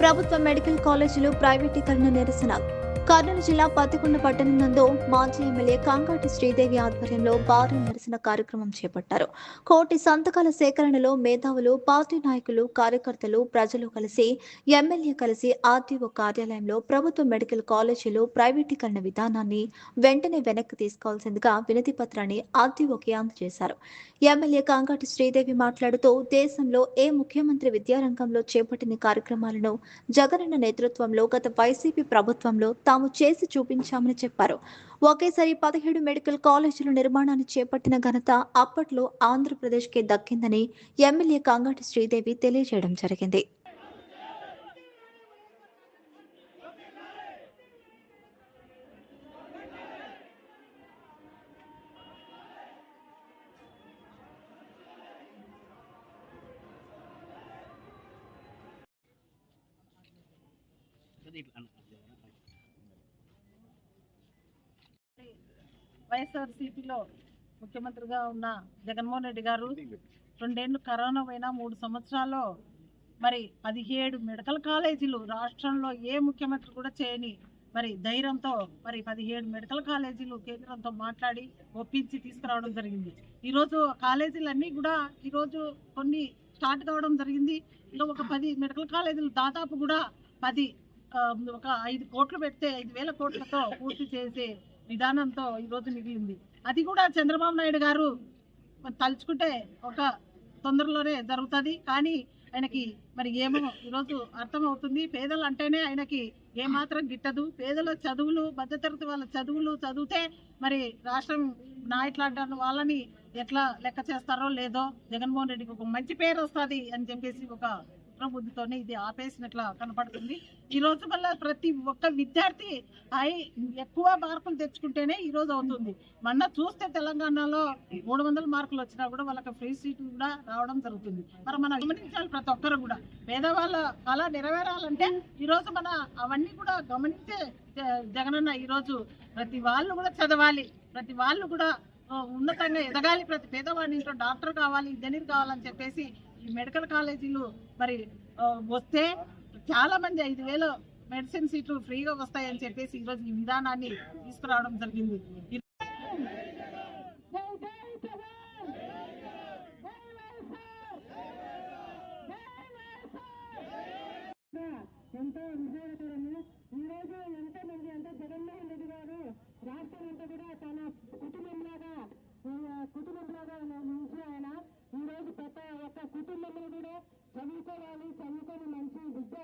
ప్రభుత్వ మెడికల్ కాలేజీలు ప్రైవేటీకరణ నిరసన. కర్నూలు జిల్లా పత్తికొండ పట్టణం నందు మాజీ ఎమ్మెల్యే కాంగాటి శ్రీదేవి ఆధ్వర్యంలో భారీ నిరసన కార్యక్రమం చేపట్టారు. కోటి సంతకాల సేకరణలో మేధావులు, పార్టీ నాయకులు, కార్యకర్తలు, ప్రజలు కలిసి ఎమ్మెల్యే కలిసి ఆర్టీఓ కార్యాలయంలో ప్రభుత్వ మెడికల్ కాలేజీలు ప్రైవేటీకరణ విధానాన్ని వెంటనే వెనక్కి తీసుకోవాల్సిందిగా వినతి పత్రాన్ని ఆర్టీఓకి అందజేశారు. ఎమ్మెల్యే కాంగాటి శ్రీదేవి మాట్లాడుతూ దేశంలో ఏ ముఖ్యమంత్రి విద్యారంగంలో చేపట్టిన కార్యక్రమాలను జగనన్న నేతృత్వంలో గత వైసీపీ ప్రభుత్వంలో తాము చేసి చూపించామని చెప్పారు. ఒకేసారి 17 మెడికల్ కాలేజీల నిర్మాణాన్ని చేపట్టిన ఘనత అప్పట్లో ఆంధ్రప్రదేశ్కే దక్కిందని ఎమ్మెల్యే కాంగాటి శ్రీదేవి తెలియజేయడం జరిగింది. వైఎస్ఆర్సీపీలో ముఖ్యమంత్రిగా ఉన్న జగన్మోహన్ రెడ్డి గారు 2 ఏళ్ళు కరోనా పోయినా 3 సంవత్సరాల్లో మరి 17 మెడికల్ కాలేజీలు రాష్ట్రంలో ఏ ముఖ్యమంత్రి కూడా చేయని మరి ధైర్యంతో మరి 17 మెడికల్ కాలేజీలు కేంద్రంతో మాట్లాడి ఒప్పించి తీసుకురావడం జరిగింది. ఈరోజు కాలేజీలన్నీ కూడా ఈరోజు కొన్ని స్టార్ట్ కావడం జరిగింది. ఇలా ఒక 10 మెడికల్ కాలేజీలు దాదాపు కూడా 10 ఒక 5 కోట్లు పెడితే 5,000 కోట్లతో పూర్తి చేసే విధానంతో ఈరోజు మిగిలింది. అది కూడా చంద్రబాబు నాయుడు గారు తలుచుకుంటే ఒక తొందరలోనే జరుగుతుంది. కానీ ఆయనకి మరి ఏమో ఈరోజు అర్థమవుతుంది. పేదలు అంటేనే ఆయనకి ఏమాత్రం గిట్టదు. పేదల చదువులు, మధ్యతరగతి వాళ్ళ చదువులు చదివితే మరి రాష్ట్రం ఇట్లాంటి వాళ్ళని ఎట్లా లెక్క చేస్తారో లేదో, జగన్మోహన్ రెడ్డికి ఒక మంచి పేరు వస్తుంది అని చెప్పేసి ఒక బుద్ధితోనే ఇది ఆపేసినట్లా కనపడుతుంది. ఈరోజు వల్ల ప్రతి ఒక్క విద్యార్థి ఎక్కువ మార్కులు తెచ్చుకుంటేనే ఈరోజు అవుతుంది. మొన్న చూస్తే తెలంగాణలో 300 మార్కులు వచ్చినా కూడా వాళ్ళకి ఫ్రీ సీట్లు కూడా రావడం జరుగుతుంది. మరి మనం గమనించాలి, ప్రతి ఒక్కరు కూడా పేదవాళ్ళ కళ నెరవేరాలంటే ఈరోజు మన అవన్నీ కూడా గమనించే జగనన్న ఈరోజు ప్రతి వాళ్ళు కూడా చదవాలి, ప్రతి వాళ్ళు కూడా ఉన్నతంగా ఎదగాలి, ప్రతి పేదవాడి ఇంట్లో డాక్టర్ కావాలి, ఇంజనీర్ కావాలని చెప్పేసి ఈ మెడికల్ కాలేజీలు మరి వస్తే చాలా మంది 5,000 మెడిసిన్ సీట్లు ఫ్రీగా వస్తాయని చెప్పేసి ఈరోజు ఈ విధానాన్ని తీసుకురావడం జరిగింది. ఎంతో విజయకరము. ఈరోజు ఎంతో మంది అంటే జగన్మోహన్ రెడ్డి గారు రాష్ట్రం అంతా కూడా తన కుటుంబంలాగా నుంచి ఆయన ఈరోజు ప్రతి ఒక్క కుటుంబంలో కూడా చదువుకోవాలి, చదువుకొని మంచి విద్య